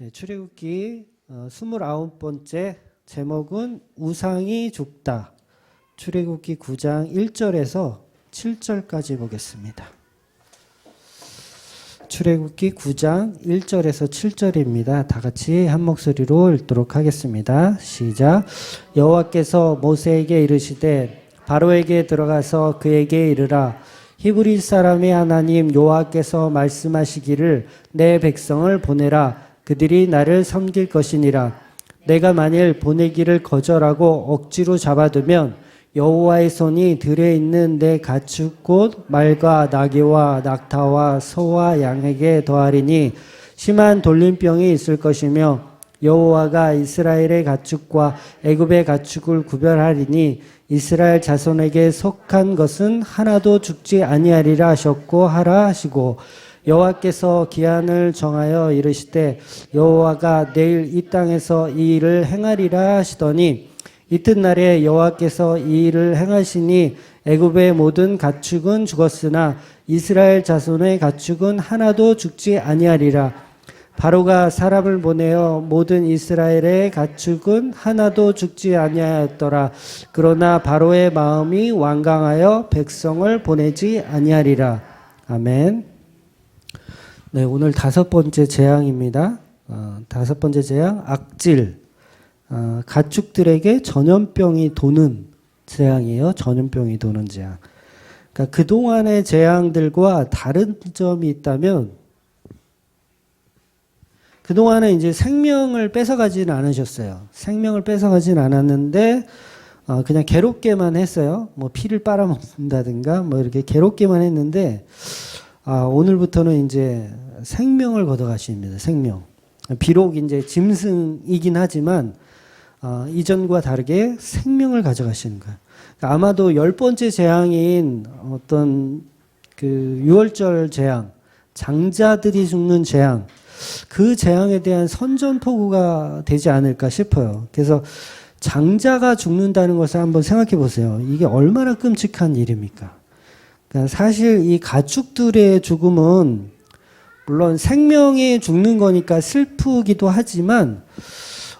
네, 출애굽기 29번째 제목은 우상이 죽다. 출애굽기 9장 1절에서 7절까지 보겠습니다. 출애굽기 9장 1절에서 7절입니다. 다 같이 한 목소리로 읽도록 하겠습니다. 시작. 여호와께서 모세에게 이르시되 바로에게 들어가서 그에게 이르라. 히브리 사람의 하나님 여호와께서 말씀하시기를 내 백성을 보내라. 그들이 나를 섬길 것이니라. 내가 만일 보내기를 거절하고 억지로 잡아두면 여호와의 손이 들에 있는 내 가축 곧 말과 나귀와 낙타와 소와 양에게 더하리니 심한 돌림병이 있을 것이며 여호와가 이스라엘의 가축과 애굽의 가축을 구별하리니 이스라엘 자손에게 속한 것은 하나도 죽지 아니하리라 하셨고 하라 하시고 여호와께서 기한을 정하여 이르시되 여호와가 내일 이 땅에서 이 일을 행하리라 하시더니 이튿날에 여호와께서 이 일을 행하시니 애굽의 모든 가축은 죽었으나 이스라엘 자손의 가축은 하나도 죽지 아니하리라. 바로가 사람을 보내어 모든 이스라엘의 가축은 하나도 죽지 아니하였더라. 그러나 바로의 마음이 완강하여 백성을 보내지 아니하리라. 아멘. 네, 오늘 5번째 재앙입니다. 5번째 재앙, 악질. 가축들에게 전염병이 도는 재앙이에요. 전염병이 도는 재앙. 그러니까 그동안의 재앙들과 다른 점이 있다면, 그동안은 이제 생명을 뺏어가지는 않으셨어요. 생명을 뺏어가지는 않았는데, 그냥 괴롭게만 했어요. 뭐 피를 빨아먹는다든가, 뭐 이렇게 괴롭게만 했는데, 오늘부터는 이제 생명을 걷어가십니다. 생명. 비록 이제 짐승이긴 하지만, 이전과 다르게 생명을 가져가시는 거예요. 그러니까 아마도 10번째 재앙인 어떤 그 6월절 재앙, 장자들이 죽는 재앙, 그 재앙에 대한 선전포고가 되지 않을까 싶어요. 그래서 장자가 죽는다는 것을 한번 생각해 보세요. 이게 얼마나 끔찍한 일입니까? 그러니까 사실 이 가축들의 죽음은 물론 생명이 죽는 거니까 슬프기도 하지만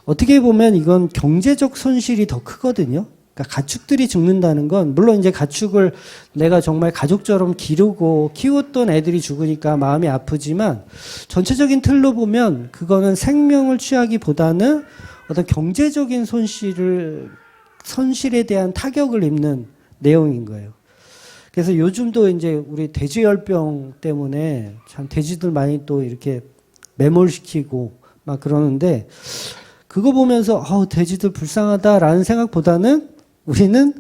어떻게 보면 이건 경제적 손실이 더 크거든요. 그러니까 가축들이 죽는다는 건 물론 이제 가축을 내가 정말 가족처럼 기르고 키웠던 애들이 죽으니까 마음이 아프지만 전체적인 틀로 보면 그거는 생명을 취하기보다는 어떤 경제적인 손실에 대한 타격을 입는 내용인 거예요. 그래서 요즘도 이제 우리 돼지열병 때문에 참 돼지들 많이 또 이렇게 매몰시키고 막 그러는데 그거 보면서 돼지들 불쌍하다라는 생각보다는 우리는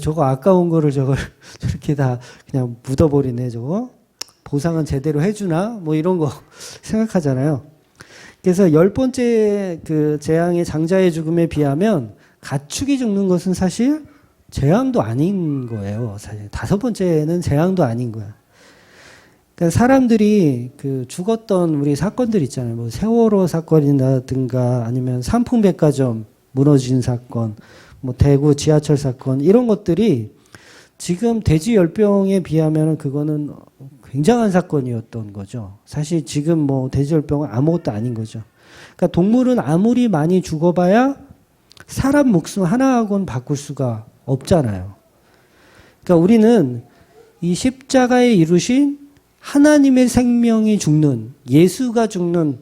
저거 아까운 거를 저걸 저렇게 다 그냥 묻어버리네 저거 보상은 제대로 해주나 뭐 이런 거 생각하잖아요. 그래서 10번째 그 재앙의 장자의 죽음에 비하면 가축이 죽는 것은 사실 재앙도 아닌 거예요. 사실 5번째는 재앙도 아닌 거야. 그러니까 사람들이 그 죽었던 우리 사건들 있잖아요. 뭐 세월호 사건이라든가 아니면 삼풍백화점 무너진 사건, 뭐 대구 지하철 사건 이런 것들이 지금 돼지열병에 비하면 그거는 굉장한 사건이었던 거죠. 사실 지금 뭐 돼지열병은 아무것도 아닌 거죠. 그러니까 동물은 아무리 많이 죽어봐야 사람 목숨 하나하고는 바꿀 수가 없잖아요. 그러니까 우리는 이 십자가에 이루신 하나님의 생명이 죽는, 예수가 죽는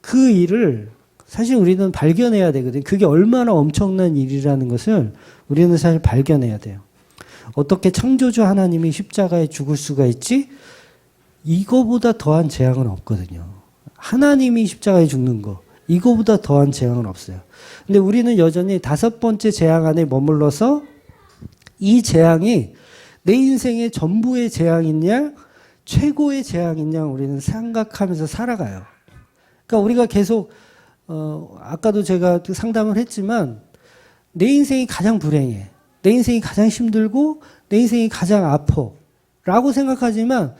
그 일을 사실 우리는 발견해야 되거든요. 그게 얼마나 엄청난 일이라는 것을 우리는 사실 발견해야 돼요. 어떻게 창조주 하나님이 십자가에 죽을 수가 있지? 이거보다 더한 재앙은 없거든요. 하나님이 십자가에 죽는 거, 이거보다 더한 재앙은 없어요. 근데 우리는 여전히 5번째 재앙 안에 머물러서 이 재앙이 내 인생의 전부의 재앙이냐, 최고의 재앙이냐 우리는 생각하면서 살아가요. 그러니까 우리가 계속 아까도 제가 상담을 했지만 내 인생이 가장 불행해. 내 인생이 가장 힘들고 내 인생이 가장 아파. 라고 생각하지만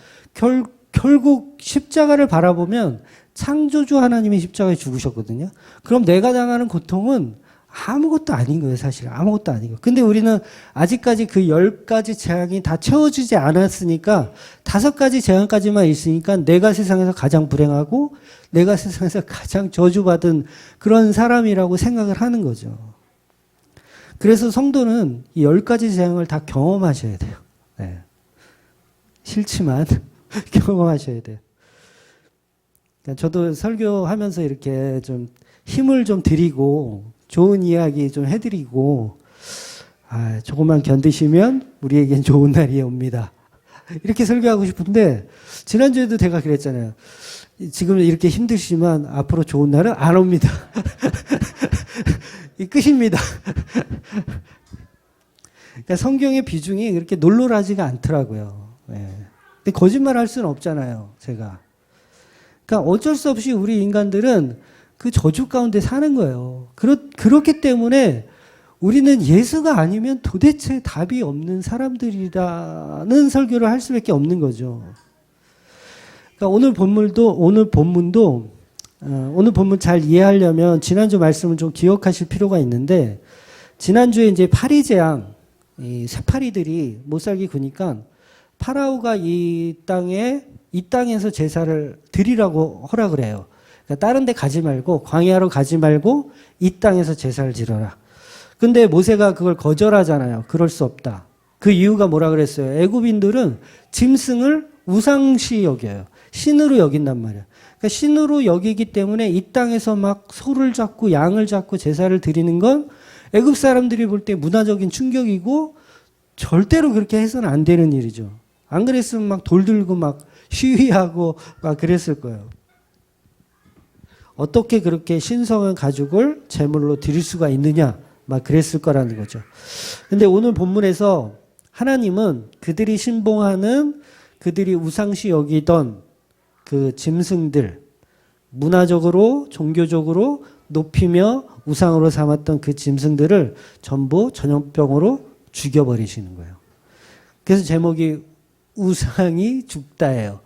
결국 십자가를 바라보면 창조주 하나님이 십자가에 죽으셨거든요. 그럼 내가 당하는 고통은 아무것도 아닌 거예요, 사실. 아무것도 아니고. 근데 우리는 아직까지 그 10가지 재앙이 다 채워지지 않았으니까 5가지 재앙까지만 있으니까 내가 세상에서 가장 불행하고 내가 세상에서 가장 저주받은 그런 사람이라고 생각을 하는 거죠. 그래서 성도는 이 10가지 재앙을 다 경험하셔야 돼요. 네. 싫지만 경험하셔야 돼요. 그러니까 저도 설교하면서 이렇게 좀 힘을 좀 드리고 좋은 이야기 좀 해드리고 조금만 견디시면 우리에겐 좋은 날이 옵니다. 이렇게 설교하고 싶은데 지난주에도 제가 그랬잖아요. 지금 이렇게 힘드시지만 앞으로 좋은 날은 안 옵니다. 이 끝입니다. 그러니까 성경의 비중이 그렇게 놀놀하지가 않더라고요. 네. 근데 거짓말 할 수는 없잖아요, 제가. 그러니까 어쩔 수 없이 우리 인간들은 그 저주 가운데 사는 거예요. 그렇기 때문에 우리는 예수가 아니면 도대체 답이 없는 사람들이라는 설교를 할 수밖에 없는 거죠. 그러니까 오늘 본문도 오늘 본문 잘 이해하려면 지난주 말씀을 좀 기억하실 필요가 있는데 지난주에 이제 파리 재앙, 이 새파리들이 못 살게 구니까 파라오가 이 땅에서 제사를 드리라고 허락을 해요. 그러니까 다른 데 가지 말고 광야로 가지 말고 이 땅에서 제사를 지러라. 근데 모세가 그걸 거절하잖아요. 그럴 수 없다. 그 이유가 뭐라 그랬어요? 애굽인들은 짐승을 우상시 여겨요. 신으로 여긴단 말이에요. 그러니까 신으로 여기기 때문에 이 땅에서 막 소를 잡고 양을 잡고 제사를 드리는 건 애굽 사람들이 볼 때 문화적인 충격이고 절대로 그렇게 해서는 안 되는 일이죠. 안 그랬으면 막 돌 들고 막 시위하고 막 그랬을 거예요. 어떻게 그렇게 신성한 가죽을 제물로 드릴 수가 있느냐 막 그랬을 거라는 거죠. 근데 오늘 본문에서 하나님은 그들이 신봉하는 그들이 우상시 여기던 그 짐승들 문화적으로 종교적으로 높이며 우상으로 삼았던 그 짐승들을 전부 전염병으로 죽여버리시는 거예요. 그래서 제목이 우상이 죽다예요.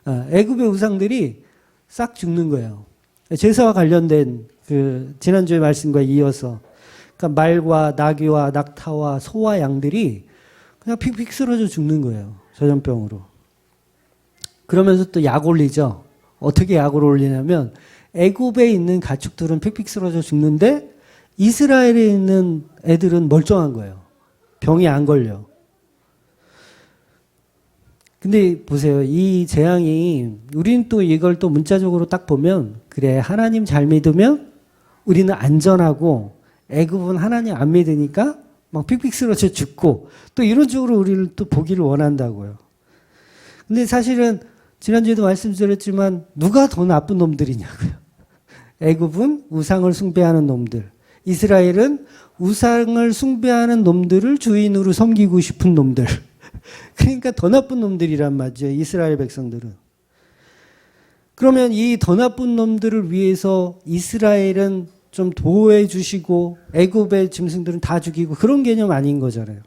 애굽의 우상들이 싹 죽는 거예요. 제사와 관련된 그 지난주의 말씀과 이어서 그러니까 말과 나귀와 낙타와 소와 양들이 그냥 픽픽 쓰러져 죽는 거예요. 전염병으로. 그러면서 또 약 올리죠. 어떻게 약을 올리냐면 애굽에 있는 가축들은 픽픽 쓰러져 죽는데 이스라엘에 있는 애들은 멀쩡한 거예요. 병이 안 걸려. 근데 보세요. 이 재앙이 우리는 또 이걸 또 문자적으로 딱 보면 그래 하나님 잘 믿으면 우리는 안전하고 애굽은 하나님 안 믿으니까 막 픽픽 쓰러져 죽고 또 이런 쪽으로 우리를 또 보기를 원한다고요. 근데 사실은 지난주에도 말씀드렸지만 누가 더 나쁜 놈들이냐고요. 애굽은 우상을 숭배하는 놈들. 이스라엘은 우상을 숭배하는 놈들을 주인으로 섬기고 싶은 놈들. 그러니까 더 나쁜 놈들이란 말이죠. 이스라엘 백성들은. 그러면 이 더 나쁜 놈들을 위해서 이스라엘은 좀 보호해 주시고 애굽의 짐승들은 다 죽이고 그런 개념 아닌 거잖아요.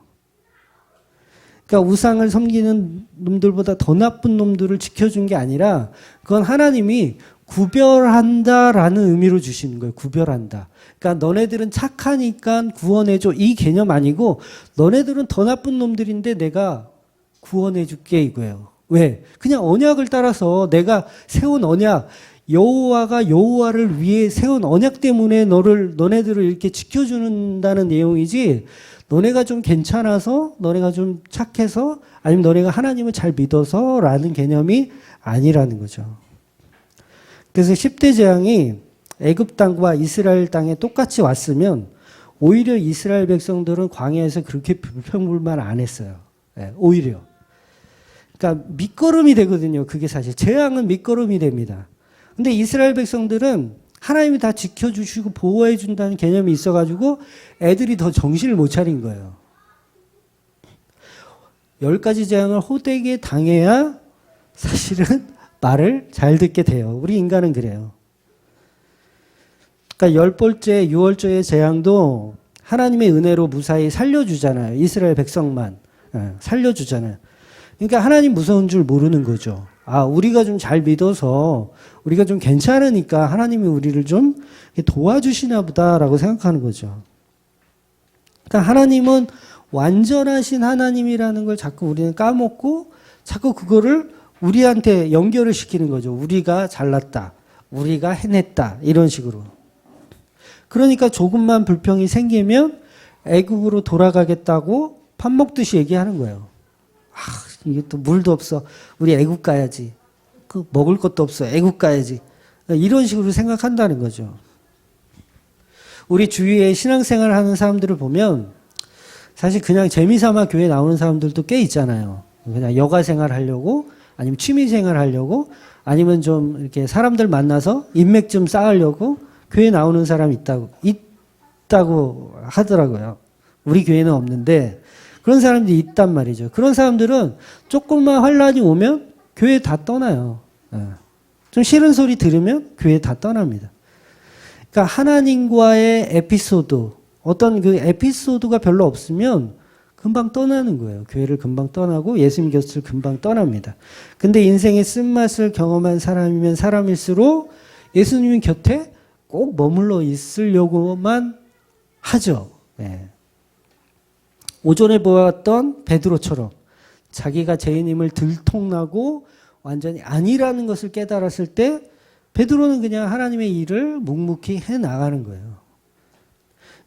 그러니까 우상을 섬기는 놈들보다 더 나쁜 놈들을 지켜준 게 아니라 그건 하나님이 구별한다라는 의미로 주시는 거예요. 구별한다. 그러니까 너네들은 착하니까 구원해줘. 이 개념 아니고 너네들은 더 나쁜 놈들인데 내가 구원해줄게 이거예요. 왜? 그냥 언약을 따라서 내가 세운 언약, 여호와가 여호와를 위해 세운 언약 때문에 너네들을 이렇게 지켜준다는 내용이지 너네가 좀 괜찮아서 너네가 좀 착해서 아니면 너네가 하나님을 잘 믿어서라는 개념이 아니라는 거죠. 그래서 10대 재앙이 애굽 땅과 이스라엘 땅에 똑같이 왔으면 오히려 이스라엘 백성들은 광야에서 그렇게 불평불만 안 했어요. 네, 오히려. 그러니까 밑거름이 되거든요. 그게 사실 재앙은 밑거름이 됩니다. 근데 이스라엘 백성들은 하나님이 다 지켜주시고 보호해 준다는 개념이 있어가지고 애들이 더 정신을 못 차린 거예요. 10가지 재앙을 호되게 당해야 사실은 말을 잘 듣게 돼요. 우리 인간은 그래요. 그러니까 10번째, 6월절의 재앙도 하나님의 은혜로 무사히 살려주잖아요. 이스라엘 백성만 살려주잖아요. 그러니까 하나님 무서운 줄 모르는 거죠. 우리가 좀 잘 믿어서 우리가 좀 괜찮으니까 하나님이 우리를 좀 도와주시나 보다라고 생각하는 거죠. 그러니까 하나님은 완전하신 하나님이라는 걸 자꾸 우리는 까먹고 자꾸 그거를 우리한테 연결을 시키는 거죠. 우리가 잘났다. 우리가 해냈다. 이런 식으로. 그러니까 조금만 불평이 생기면 애굽으로 돌아가겠다고 밥 먹듯이 얘기하는 거예요. 아, 이게 또 물도 없어. 우리 애굽 가야지. 그 먹을 것도 없어. 애굽 가야지. 이런 식으로 생각한다는 거죠. 우리 주위에 신앙생활 하는 사람들을 보면 사실 그냥 재미삼아 교회 나오는 사람들도 꽤 있잖아요. 그냥 여가 생활 하려고 아니면 취미 생활 하려고 아니면 좀 이렇게 사람들 만나서 인맥 좀 쌓으려고 교회 나오는 사람이 있다고 하더라고요. 우리 교회는 없는데 그런 사람들이 있단 말이죠. 그런 사람들은 조금만 환란이 오면 교회 다 떠나요. 좀 싫은 소리 들으면 교회 다 떠납니다. 그러니까 하나님과의 에피소드, 어떤 그 에피소드가 별로 없으면 금방 떠나는 거예요. 교회를 금방 떠나고 예수님 곁을 금방 떠납니다. 근데 인생의 쓴맛을 경험한 사람이면 사람일수록 예수님 곁에 꼭 머물러 있으려고만 하죠. 네. 오전에 보았던 베드로처럼 자기가 죄인임을 들통나고 완전히 아니라는 것을 깨달았을 때 베드로는 그냥 하나님의 일을 묵묵히 해나가는 거예요.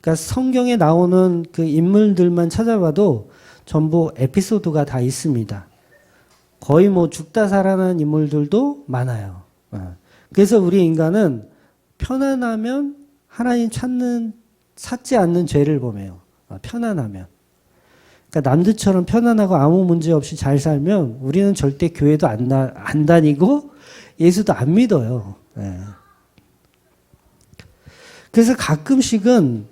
그러니까 성경에 나오는 그 인물들만 찾아봐도 전부 에피소드가 다 있습니다. 거의 뭐 죽다 살아난 인물들도 많아요. 그래서 우리 인간은 편안하면 하나님 찾지 않는 죄를 범해요. 편안하면. 그러니까 남들처럼 편안하고 아무 문제 없이 잘 살면 우리는 절대 교회도 안 다니고 예수도 안 믿어요. 네. 그래서 가끔씩은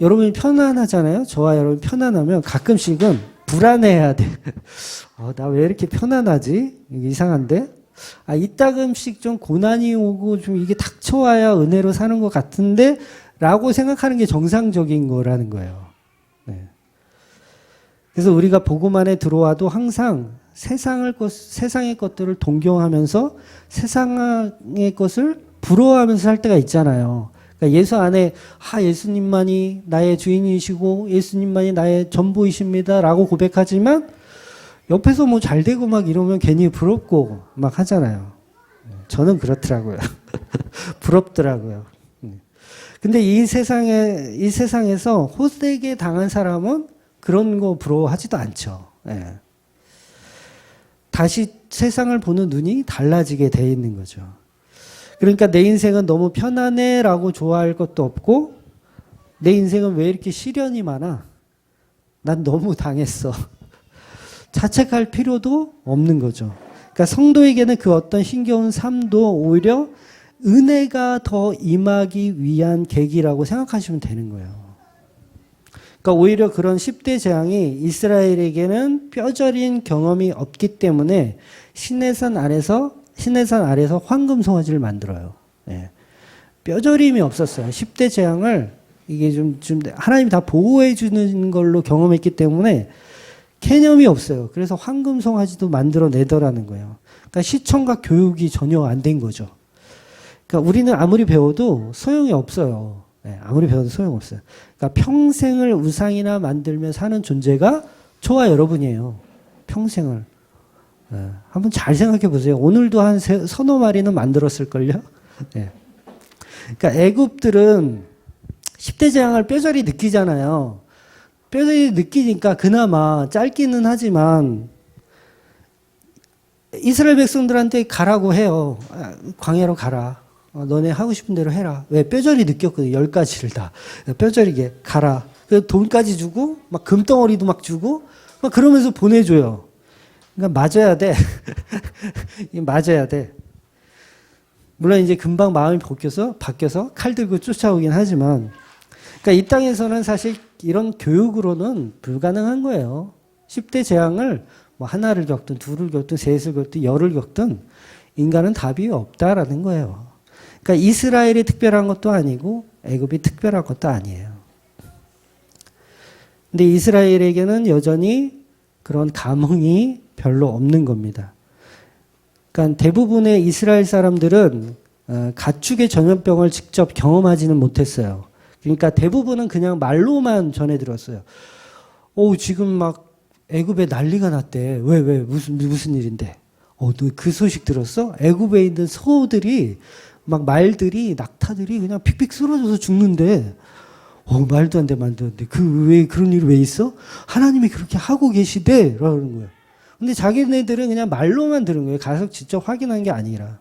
여러분이 편안하잖아요. 저와 여러분 편안하면 가끔씩은 불안해야 돼. 나 왜 이렇게 편안하지? 이상한데? 이따금씩 좀 고난이 오고 좀 이게 닥쳐와야 은혜로 사는 것 같은데 라고 생각하는 게 정상적인 거라는 거예요. 네. 그래서 우리가 복음 안에 들어와도 항상 세상의 것들을 동경하면서 세상의 것을 부러워하면서 살 때가 있잖아요. 그러니까 예수 안에 예수님만이 나의 주인이시고 예수님만이 나의 전부이십니다 라고 고백하지만 옆에서 뭐 잘 되고 막 이러면 괜히 부럽고 막 하잖아요. 저는 그렇더라고요. 부럽더라고요. 근데 이 세상에서 호되게 당한 사람은 그런 거 부러워하지도 않죠. 예. 다시 세상을 보는 눈이 달라지게 돼 있는 거죠. 그러니까 내 인생은 너무 편안해 라고 좋아할 것도 없고 내 인생은 왜 이렇게 시련이 많아? 난 너무 당했어. 자책할 필요도 없는 거죠. 그러니까 성도에게는 그 어떤 힘겨운 삶도 오히려 은혜가 더 임하기 위한 계기라고 생각하시면 되는 거예요. 그러니까 오히려 그런 10대 재앙이 이스라엘에게는 뼈저린 경험이 없기 때문에 신의 산 아래서 황금 송아지를 만들어요. 예. 뼈저림이 없었어요. 10대 재앙을 이게 좀 하나님이 다 보호해 주는 걸로 경험했기 때문에 개념이 없어요. 그래서 황금 송아지도 만들어 내더라는 거예요. 그러니까 시청과 교육이 전혀 안 된 거죠. 그러니까 우리는 아무리 배워도 소용이 없어요. 네, 아무리 배워도 소용없어요. 그러니까 평생을 우상이나 만들며 사는 존재가 저와 여러분이에요. 평생을. 네, 한번 잘 생각해 보세요. 오늘도 한 서너 마리는 만들었을걸요? 네. 그러니까 애굽들은 10대 재앙을 뼈저리 느끼잖아요. 뼈저리 느끼니까 그나마 짧기는 하지만 이스라엘 백성들한테 가라고 해요. 광야로 가라. 너네 하고 싶은 대로 해라. 왜? 뼈저리 느꼈거든. 10가지를 다. 뼈저리게 가라. 돈까지 주고 막 금덩어리도 막 주고 막 그러면서 보내줘요. 그러니까 맞아야 돼. 맞아야 돼. 물론 이제 금방 마음이 바뀌어서 칼 들고 쫓아오긴 하지만 그러니까 이 땅에서는 사실 이런 교육으로는 불가능한 거예요. 10대 재앙을 뭐 하나를 겪든 둘을 겪든 셋을 겪든 열을 겪든 인간은 답이 없다라는 거예요. 그러니까 이스라엘이 특별한 것도 아니고 애굽이 특별한 것도 아니에요. 근데 이스라엘에게는 여전히 그런 감흥이 별로 없는 겁니다. 그러니까 대부분의 이스라엘 사람들은 가축의 전염병을 직접 경험하지는 못했어요. 그러니까 대부분은 그냥 말로만 전해 들었어요. 지금 막 애굽에 난리가 났대. 왜 무슨 일인데? 너 그 소식 들었어? 애굽에 있는 소들이 막 말들이 낙타들이 그냥 픽픽 쓰러져서 죽는데. 말도 안 돼. 왜 그런 일이 왜 있어? 하나님이 그렇게 하고 계시대. 라는 거예요. 근데 자기네들은 그냥 말로만 들은 거예요. 가서 직접 확인한 게 아니라.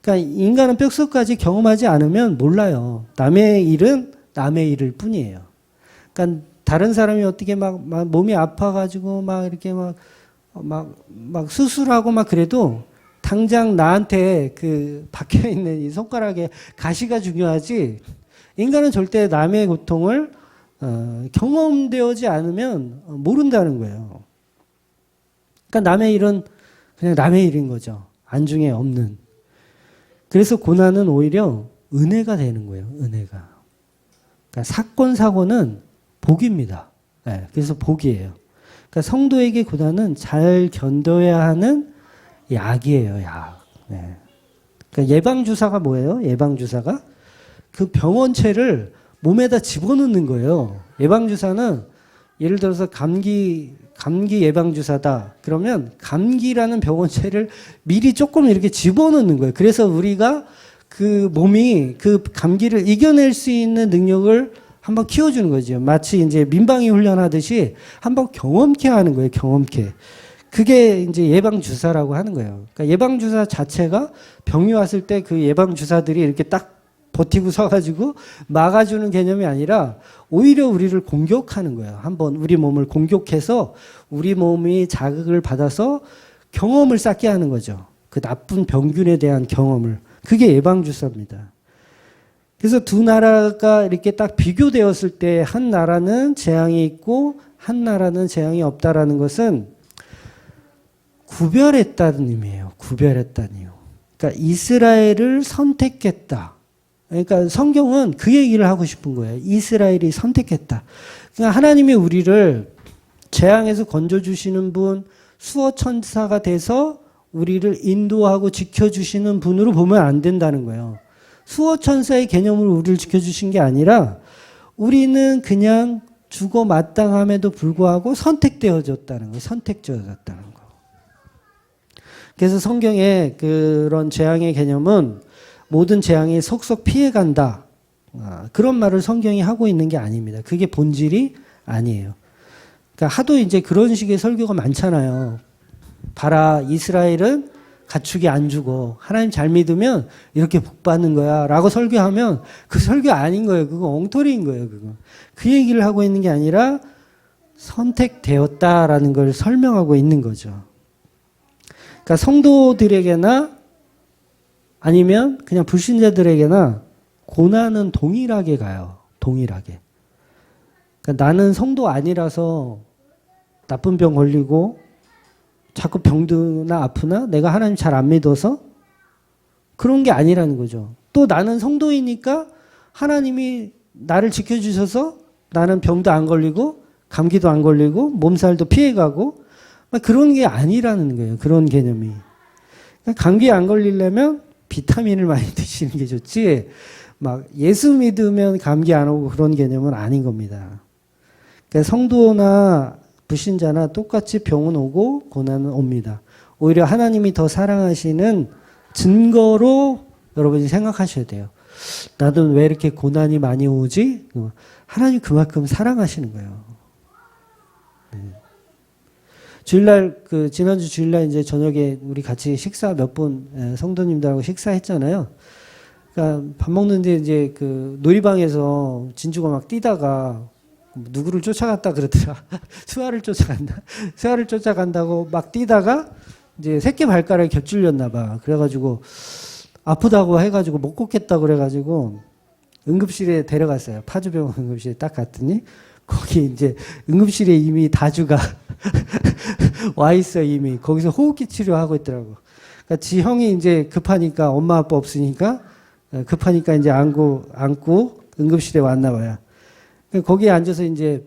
그러니까 인간은 뼛속까지 경험하지 않으면 몰라요. 남의 일은 남의 일일 뿐이에요. 그러니까 다른 사람이 어떻게 막 몸이 아파가지고 막 이렇게 막 수술하고 막 그래도 당장 나한테 그 박혀있는 이 손가락에 가시가 중요하지, 인간은 절대 남의 고통을 경험되지 않으면 모른다는 거예요. 그러니까 남의 일은 그냥 남의 일인 거죠. 안중에 없는. 그래서 고난은 오히려 은혜가 되는 거예요. 은혜가. 그러니까 사건 사고는 복입니다. 네, 그래서 복이에요. 그러니까 성도에게 고난은 잘 견뎌야 하는 약이에요. 약. 네. 그러니까 예방 주사가 뭐예요? 예방 주사가 그 병원체를 몸에다 집어넣는 거예요. 예방 주사는 예를 들어서 감기 예방 주사다. 그러면 감기라는 병원체를 미리 조금 이렇게 집어넣는 거예요. 그래서 우리가 그 몸이 그 감기를 이겨낼 수 있는 능력을 한번 키워주는 거죠. 마치 이제 민방위 훈련하듯이 한번 경험케 하는 거예요. 경험케. 그게 이제 예방 주사라고 하는 거예요. 그러니까 예방 주사 자체가 병이 왔을 때 그 예방 주사들이 이렇게 딱 버티고 서가지고 막아주는 개념이 아니라 오히려 우리를 공격하는 거예요. 한번 우리 몸을 공격해서 우리 몸이 자극을 받아서 경험을 쌓게 하는 거죠. 그 나쁜 병균에 대한 경험을. 그게 예방주사입니다. 그래서 두 나라가 이렇게 딱 비교되었을 때 한 나라는 재앙이 있고 한 나라는 재앙이 없다라는 것은 구별했다는 의미예요. 구별했다는 이유. 그러니까 이스라엘을 선택했다. 그러니까 성경은 그 얘기를 하고 싶은 거예요. 이스라엘이 선택했다. 그러니까 하나님이 우리를 재앙에서 건져주시는 분, 수호천사가 돼서 우리를 인도하고 지켜주시는 분으로 보면 안 된다는 거예요. 수호천사의 개념으로 우리를 지켜주신 게 아니라 우리는 그냥 죽어 마땅함에도 불구하고 선택되어졌다는 거예요. 선택되어졌다는 거. 그래서 성경의 그런 재앙의 개념은 모든 재앙이 속속 피해간다. 그런 말을 성경이 하고 있는 게 아닙니다. 그게 본질이 아니에요. 그러니까 하도 이제 그런 식의 설교가 많잖아요. 봐라, 이스라엘은 가축이 안 죽어. 하나님 잘 믿으면 이렇게 복 받는 거야. 라고 설교하면 그 설교 아닌 거예요. 그거 엉터리인 거예요. 그거. 그 얘기를 하고 있는 게 아니라 선택되었다라는 걸 설명하고 있는 거죠. 그러니까 성도들에게나 아니면 그냥 불신자들에게나 고난은 동일하게 가요. 동일하게. 그러니까 나는 성도 아니라서 나쁜 병 걸리고 자꾸 병드나 아프나 내가 하나님 잘 안 믿어서 그런 게 아니라는 거죠. 또 나는 성도이니까 하나님이 나를 지켜주셔서 나는 병도 안 걸리고 감기도 안 걸리고 몸살도 피해가고 그런 게 아니라는 거예요. 그런 개념이. 그러니까 감기 안 걸리려면 비타민을 많이 드시는 게 좋지, 막 예수 믿으면 감기 안 오고 그런 개념은 아닌 겁니다. 그러니까 성도나 불신자나 똑같이 병은 오고 고난은 옵니다. 오히려 하나님이 더 사랑하시는 증거로 여러분이 생각하셔야 돼요. 나도 왜 이렇게 고난이 많이 오지? 하나님 그만큼 사랑하시는 거예요. 주일날, 지난주 주일날 이제 저녁에 우리 같이 식사 몇 분 성도님들하고 식사했잖아요. 그러니까 밥 먹는데 이제 놀이방에서 진주가 막 뛰다가 누구를 쫓아갔다 그러더라. 수아를 쫓아간다. 수아를 쫓아간다고 막 뛰다가 이제 새끼 발가락에 겹질렸나 봐. 그래가지고 아프다고 해가지고 못 걷겠다 그래가지고 응급실에 데려갔어요. 파주병원 응급실에 딱 갔더니 거기 이제 응급실에 이미 다주가 와 있어. 이미 거기서 호흡기 치료하고 있더라고. 그러니까 지 형이 이제 급하니까 엄마 아빠 없으니까 급하니까 이제 안고 응급실에 왔나 봐요. 거기에 앉아서 이제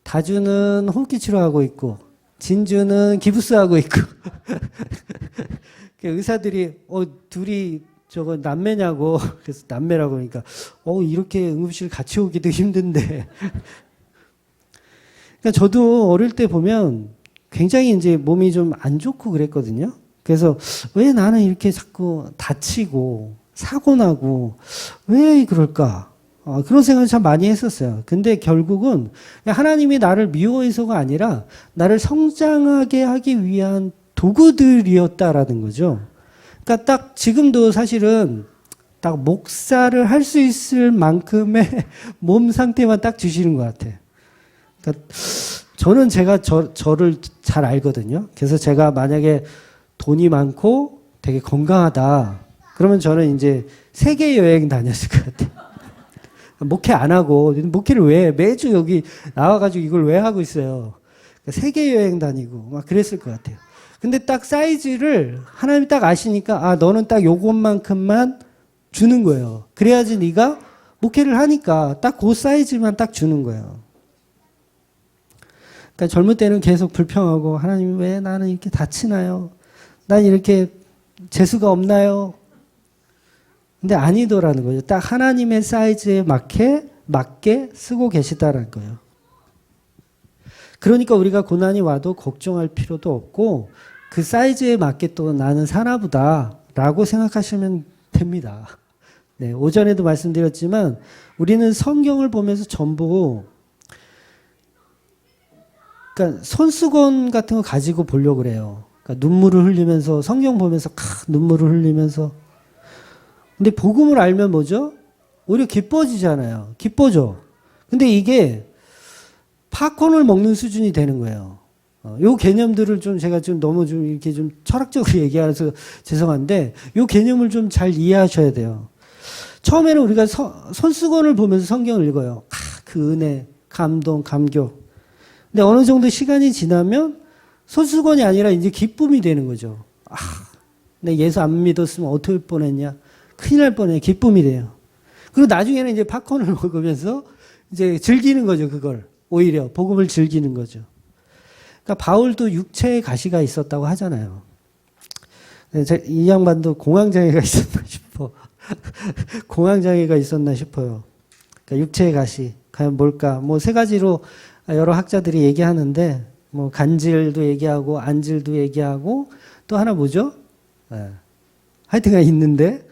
다주는 호흡기 치료하고 있고 진주는 기부스하고 있고 의사들이 둘이 저거 남매냐고. 그래서 남매라고 그러니까, 이렇게 응급실 같이 오기도 힘든데. 그러니까 저도 어릴 때 보면 굉장히 이제 몸이 좀 안 좋고 그랬거든요. 그래서 왜 나는 이렇게 자꾸 다치고 사고 나고 왜 그럴까? 그런 생각을 참 많이 했었어요. 근데 결국은 하나님이 나를 미워해서가 아니라 나를 성장하게 하기 위한 도구들이었다라는 거죠. 그러니까 딱 지금도 사실은 딱 목사를 할 수 있을 만큼의 몸 상태만 딱 주시는 것 같아. 그러니까 저는 제가 저를 잘 알거든요. 그래서 제가 만약에 돈이 많고 되게 건강하다. 그러면 저는 이제 세계 여행 다녔을 것 같아요. 목회 안 하고, 목회를 왜, 매주 여기 나와가지고 이걸 왜 하고 있어요. 그러니까 세계 여행 다니고 막 그랬을 것 같아요. 근데 딱 사이즈를 하나님이 딱 아시니까, 너는 딱 요것만큼만 주는 거예요. 그래야지 네가 목회를 하니까 딱 그 사이즈만 딱 주는 거예요. 그러니까 젊을 때는 계속 불평하고, 하나님 왜 나는 이렇게 다치나요? 난 이렇게 재수가 없나요? 근데 아니더라는 거죠. 딱 하나님의 사이즈에 맞게 쓰고 계시다라는 거예요. 그러니까 우리가 고난이 와도 걱정할 필요도 없고 그 사이즈에 맞게 또 나는 사나보다라고 생각하시면 됩니다. 네, 오전에도 말씀드렸지만 우리는 성경을 보면서 전부 그러니까 손수건 같은 거 가지고 보려고 그래요. 그러니까 눈물을 흘리면서 성경 보면서 눈물을 흘리면서 근데 복음을 알면 뭐죠? 오히려 기뻐지잖아요. 기뻐져. 근데 이게 팝콘을 먹는 수준이 되는 거예요. 요 개념들을 좀 제가 좀 너무 좀 이렇게 좀 철학적으로 얘기해서 죄송한데 요 개념을 좀 잘 이해하셔야 돼요. 처음에는 우리가 손수건을 보면서 성경을 읽어요. 그 은혜, 감동, 감격. 근데 어느 정도 시간이 지나면 손수건이 아니라 이제 기쁨이 되는 거죠. 내 예수 안 믿었으면 어떻게 할 뻔했냐. 큰일 날 뻔해. 기쁨이 돼요. 그리고 나중에는 이제 팝콘을 먹으면서 이제 즐기는 거죠. 그걸. 오히려 복음을 즐기는 거죠. 그러니까 바울도 육체의 가시가 있었다고 하잖아요. 이 양반도 공황장애가 있었나 싶어. 공황장애가 있었나 싶어요. 그러니까 육체의 가시. 과연 뭘까? 뭐 세 가지로 여러 학자들이 얘기하는데 뭐 간질도 얘기하고 안질도 얘기하고 또 하나 뭐죠? 하여튼간 있는데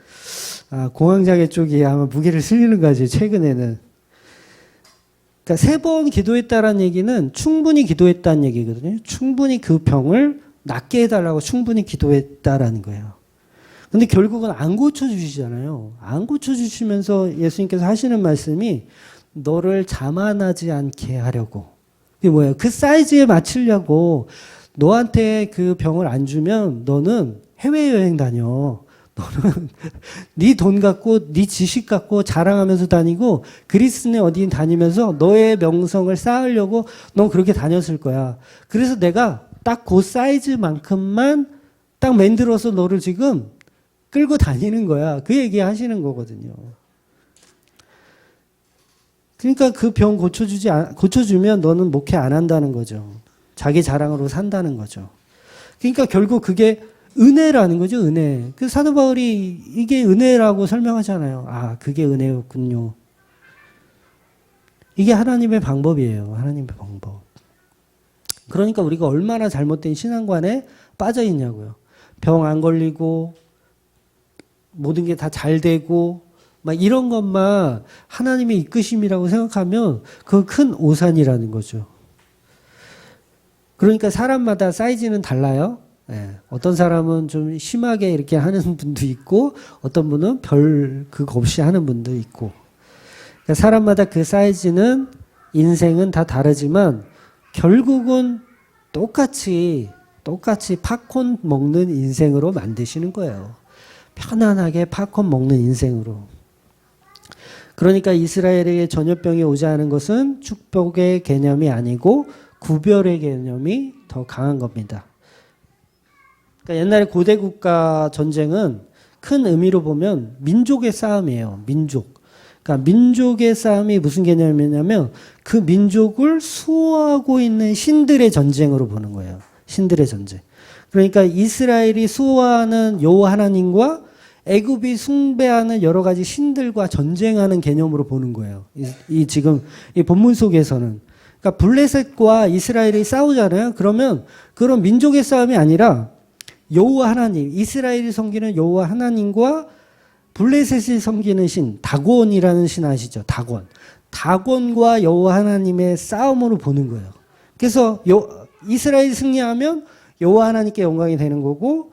공황장애 쪽이 아마 무게를 실리는 거지, 최근에는. 그러니까 3번 기도했다라는 얘기는 충분히 기도했다는 얘기거든요. 충분히 그 병을 낫게 해달라고 충분히 기도했다라는 거예요. 근데 결국은 안 고쳐주시잖아요. 안 고쳐주시면서 예수님께서 하시는 말씀이 너를 자만하지 않게 하려고. 이게 뭐예요? 그 사이즈에 맞추려고 너한테 그 병을 안 주면 너는 해외여행 다녀. 너는 네 돈 갖고 네 지식 갖고 자랑하면서 다니고 그리스네 어디 다니면서 너의 명성을 쌓으려고 넌 그렇게 다녔을 거야. 그래서 내가 딱 그 사이즈만큼만 딱 만들어서 너를 지금 끌고 다니는 거야. 그 얘기 하시는 거거든요. 그러니까 그 병 고쳐주면 너는 목회 안 한다는 거죠. 자기 자랑으로 산다는 거죠. 그러니까 결국 그게 은혜라는 거죠, 은혜. 그 사도 바울이 이게 은혜라고 설명하잖아요. 그게 은혜였군요. 이게 하나님의 방법이에요. 하나님의 방법. 그러니까 우리가 얼마나 잘못된 신앙관에 빠져 있냐고요. 병 안 걸리고 모든 게 다 잘 되고 막 이런 것만 하나님의 이끄심이라고 생각하면 그건 큰 오산이라는 거죠. 그러니까 사람마다 사이즈는 달라요. 어떤 사람은 좀 심하게 이렇게 하는 분도 있고 어떤 분은 별 그거 없이 하는 분도 있고 그러니까 사람마다 그 사이즈는 인생은 다 다르지만 결국은 똑같이 팝콘 먹는 인생으로 만드시는 거예요. 편안하게 팝콘 먹는 인생으로. 그러니까 이스라엘에게 전염병이 오지 않은 것은 축복의 개념이 아니고 구별의 개념이 더 강한 겁니다. 그러니까 옛날에 고대 국가 전쟁은 큰 의미로 보면 민족의 싸움이에요. 민족. 그러니까 민족의 싸움이 무슨 개념이냐면 그 민족을 수호하고 있는 신들의 전쟁으로 보는 거예요. 신들의 전쟁. 그러니까 이스라엘이 수호하는 여호와 하나님과 애굽이 숭배하는 여러 가지 신들과 전쟁하는 개념으로 보는 거예요. 이 지금 이 본문 속에서는. 그러니까 블레셋과 이스라엘이 싸우잖아요. 그러면 그런 민족의 싸움이 아니라 여호와 하나님, 이스라엘이 섬기는 여호와 하나님과 블레셋이 섬기는 신, 다곤이라는 신 아시죠? 다곤. 다곤과 여호와 하나님의 싸움으로 보는 거예요. 그래서 이스라엘이 승리하면 여호와 하나님께 영광이 되는 거고,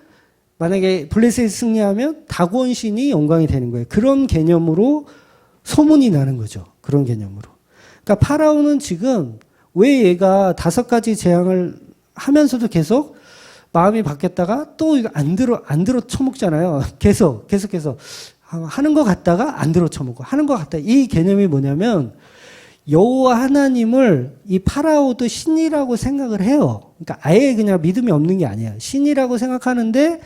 만약에 블레셋이 승리하면 다곤 신이 영광이 되는 거예요. 그런 개념으로 소문이 나는 거죠. 그런 개념으로. 그러니까 파라오는 지금 왜 얘가 5가지 재앙을 하면서도 계속 마음이 바뀌었다가 또 이거 안 들어 쳐먹잖아요. 계속해서 하는 것 같다가 안 들어 쳐먹고 하는 것 같다. 이 개념이 뭐냐면 여호와 하나님을 이 파라오도 신이라고 생각을 해요. 그러니까 아예 그냥 믿음이 없는 게 아니에요. 신이라고 생각하는데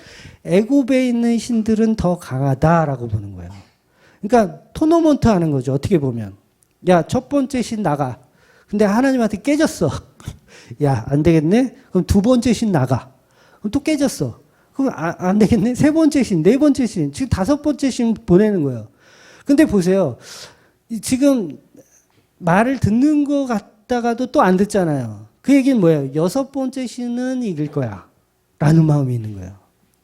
애굽에 있는 신들은 더 강하다라고 보는 거예요. 그러니까 토너먼트 하는 거죠. 어떻게 보면. 야, 첫 번째 신 나가. 근데 하나님한테 깨졌어. 야, 안 되겠네? 그럼 2번째 신 나가. 그럼 또 깨졌어. 그럼 안 되겠네? 3번째 신, 4번째 신, 지금 5번째 신 보내는 거예요. 근데 보세요. 지금 말을 듣는 것 같다가도 또 안 듣잖아요. 그 얘기는 뭐예요? 6번째 신은 이길 거야. 라는 마음이 있는 거예요.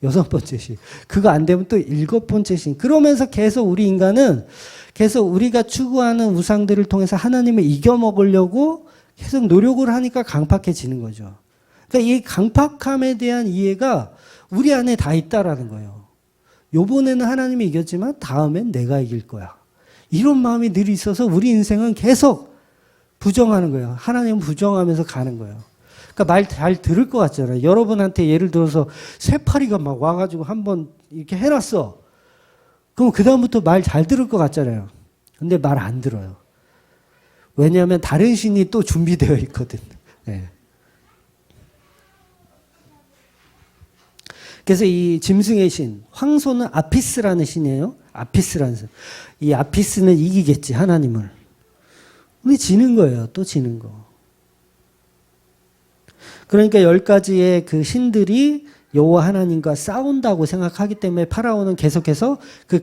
6번째 신. 그거 안 되면 또 7번째 신. 그러면서 계속 우리 인간은 계속 우리가 추구하는 우상들을 통해서 하나님을 이겨먹으려고 계속 노력을 하니까 강팍해지는 거죠. 그러니까 이 강팍함에 대한 이해가 우리 안에 다 있다라는 거예요. 요번에는 하나님이 이겼지만 다음엔 내가 이길 거야. 이런 마음이 늘 있어서 우리 인생은 계속 부정하는 거예요. 하나님은 부정하면서 가는 거예요. 그러니까 말 잘 들을 것 같잖아요. 여러분한테 예를 들어서 새파리가 막 와가지고 한번 이렇게 해놨어. 그럼 그다음부터 말 잘 들을 것 같잖아요. 근데 말 안 들어요. 왜냐하면 다른 신이 또 준비되어 있거든. 네. 그래서 이 짐승의 신, 황소는 아피스라는 신이에요. 아피스라는 신. 이 아피스는 이기겠지, 하나님을. 근데 지는 거예요. 또 지는 거. 그러니까 10가지의 그 신들이 여호와 하나님과 싸운다고 생각하기 때문에 파라오는 계속해서 그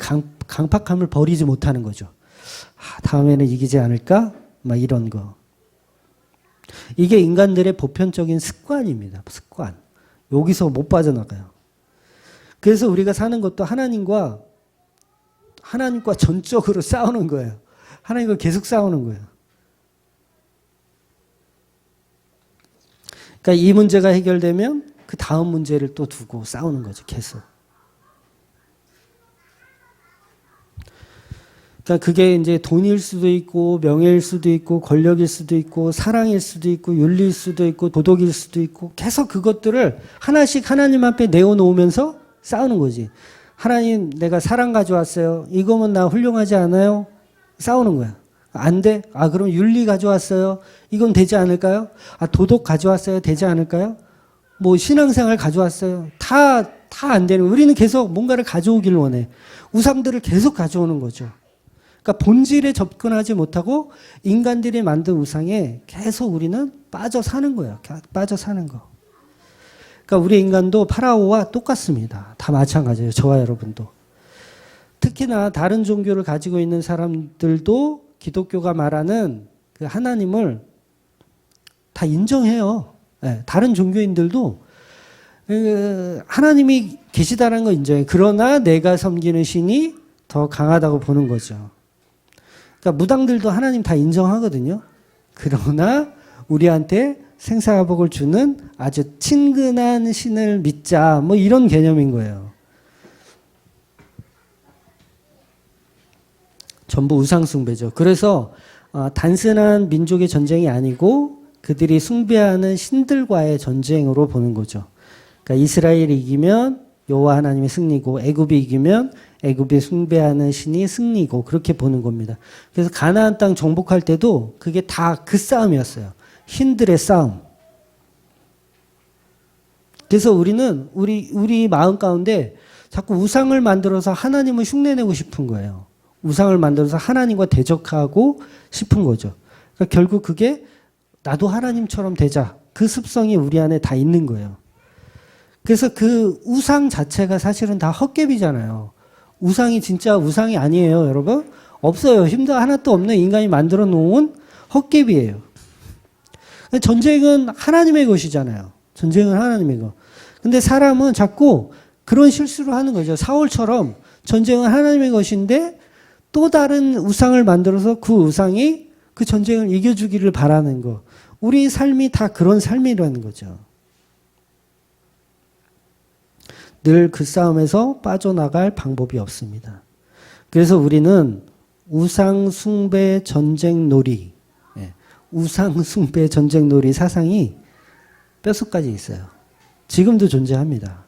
강팍함을 버리지 못하는 거죠. 다음에는 이기지 않을까? 막 이런 거. 이게 인간들의 보편적인 습관입니다. 습관. 여기서 못 빠져나가요. 그래서 우리가 사는 것도 하나님과 전적으로 싸우는 거예요. 하나님과 계속 싸우는 거예요. 그러니까 이 문제가 해결되면 그 다음 문제를 또 두고 싸우는 거죠. 계속. 그러니까 그게 이제 돈일 수도 있고 명예일 수도 있고 권력일 수도 있고 사랑일 수도 있고 윤리일 수도 있고 도덕일 수도 있고 계속 그것들을 하나씩 하나님 앞에 내어놓으면서 싸우는 거지. 하나님, 내가 사랑 가져왔어요. 이거면 나 훌륭하지 않아요? 싸우는 거야. 안 돼? 그럼 윤리 가져왔어요. 이건 되지 않을까요? 도덕 가져왔어요. 되지 않을까요? 뭐 신앙생활 가져왔어요. 다 안 되는 거예요. 우리는 계속 뭔가를 가져오길 원해. 우상들을 계속 가져오는 거죠. 그러니까 본질에 접근하지 못하고 인간들이 만든 우상에 계속 우리는 빠져 사는 거예요. 빠져 사는 거. 그러니까 우리 인간도 파라오와 똑같습니다. 다 마찬가지예요. 저와 여러분도. 특히나 다른 종교를 가지고 있는 사람들도 기독교가 말하는 그 하나님을 다 인정해요. 네, 다른 종교인들도 하나님이 계시다는 거 인정해요. 그러나 내가 섬기는 신이 더 강하다고 보는 거죠. 그러니까 무당들도 하나님 다 인정하거든요. 그러나 우리한테 생사복을 주는 아주 친근한 신을 믿자. 뭐 이런 개념인 거예요. 전부 우상숭배죠. 그래서 단순한 민족의 전쟁이 아니고 그들이 숭배하는 신들과의 전쟁으로 보는 거죠. 그러니까 이스라엘이 이기면 여호와 하나님이 승리고 애굽이 이기면 애굽이 숭배하는 신이 승리고 그렇게 보는 겁니다. 그래서 가나안 땅 정복할 때도 그게 다 그 싸움이었어요. 신들의 싸움. 그래서 우리는 우리 마음 가운데 자꾸 우상을 만들어서 하나님을 흉내내고 싶은 거예요. 우상을 만들어서 하나님과 대적하고 싶은 거죠. 그러니까 결국 그게 나도 하나님처럼 되자. 그 습성이 우리 안에 다 있는 거예요. 그래서 그 우상 자체가 사실은 다 헛개비잖아요. 우상이 진짜 우상이 아니에요, 여러분. 없어요. 힘도 하나도 없는 인간이 만들어 놓은 헛개비예요. 전쟁은 하나님의 것이잖아요. 전쟁은 하나님의 것. 근데 사람은 자꾸 그런 실수를 하는 거죠. 사울처럼 전쟁은 하나님의 것인데 또 다른 우상을 만들어서 그 우상이 그 전쟁을 이겨주기를 바라는 거. 우리 삶이 다 그런 삶이라는 거죠. 늘 그 싸움에서 빠져나갈 방법이 없습니다. 그래서 우리는 우상 숭배 전쟁 놀이, 우상 숭배 전쟁 놀이 사상이 뼛속까지 있어요. 지금도 존재합니다.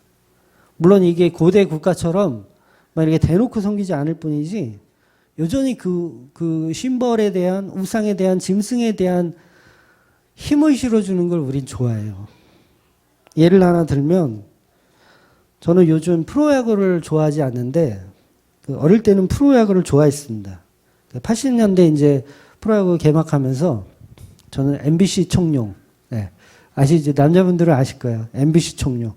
물론 이게 고대 국가처럼 막 이렇게 대놓고 섬기지 않을 뿐이지 여전히 그 심벌에 대한 우상에 대한 짐승에 대한 힘을 실어주는 걸 우린 좋아해요. 예를 하나 들면 저는 요즘 프로야구를 좋아하지 않는데 어릴 때는 프로야구를 좋아했습니다. 80년대 이제 프로야구 개막하면서 저는 MBC 청룡, 아시죠? 남자분들은 아실 거예요. MBC 청룡.